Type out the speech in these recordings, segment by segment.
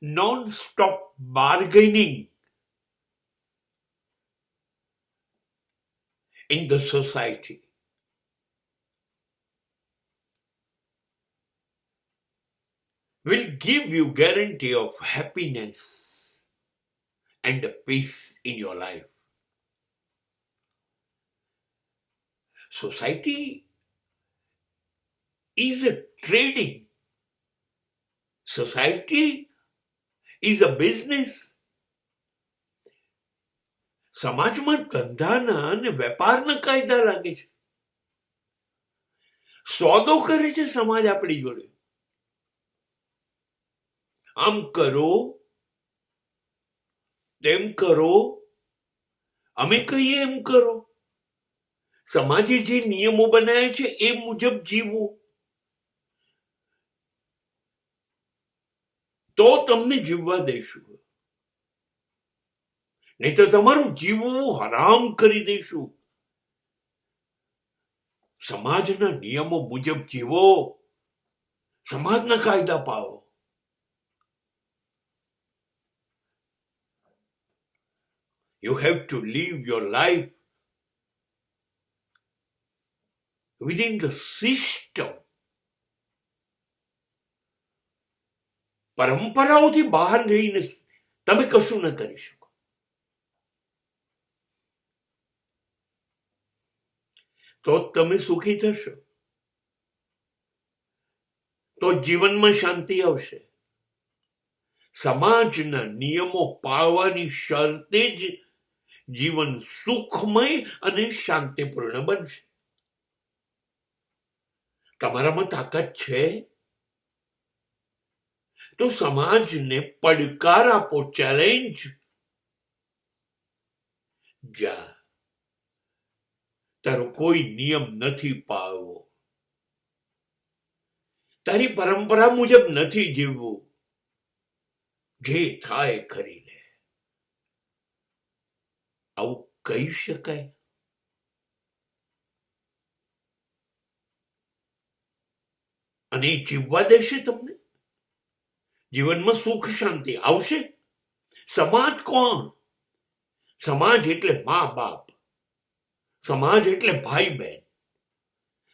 non-stop bargaining in the society. Will give you guarantee of happiness and peace in your life. Society is a trading. Society is a business. સમાજમાં ધંધાના અને વેપારના કાયદા લાગે છે. સોદો કરે છે સમાજ આપણી જોડે. આમ કરો, તેમ કરો, અમે કહીએ એમ કરો. સમાજે જે નિયમો બનાવ્યા છે એ મુજબ જીવવું, તો તમને જીવવા દઈશું, નહીં તો તમારું જીવવું હરામ કરી દઈશું. સમાજના નિયમો મુજબ જીવો, સમાજના કાયદા પાળો. You have to live your life within the system. પરંપરાઓથી બહાર રહીને તમે કશું ન કરી શકો. તો તમે સુખી થશો, તો જીવનમાં શાંતિ આવશે. સમાજના નિયમો પાળવાની શરતે જ જીવન સુખમય અને શાંતિપૂર્ણ બનશે. તમારામાં તાકાત છે તો સમાજને પડકાર આપો, ચેલેન્જ. જા, તારો કોઈ નિયમ નથી પાળવો, તારી પરંપરા મુજબ નથી જીવવું, જે થાય કરી લે. આવું કહી શકાય? અને જીવવા દેશે તમને? જીવનમાં સુખ શાંતિ આવશે? સમાજ કોણ? સમાજ એટલે મા બાપ, સમાજ એટલે ભાઈ બહેન,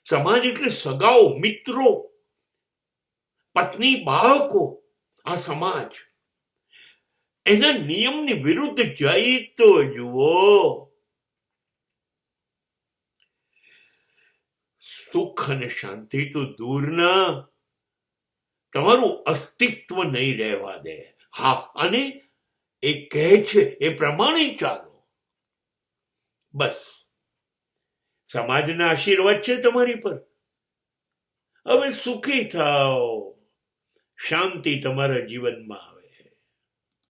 સમાજ એટલે સગાઓ, મિત્રો, પત્ની, બાળકો. આ સમાજ. એના નિયમની વિરુદ્ધ જઈ તો જુઓ. સુખ અને શાંતિ તો દૂરના, તમારું અસ્તિત્વ નહીં રહેવા દે. હા, અને એ કહે છે એ પ્રમાણે ચાલો. બસ, સમાજના આશીર્વાદ છે તમારી પર. હવે સુખી થાઓ, શાંતિ તમારા જીવનમાં આવે.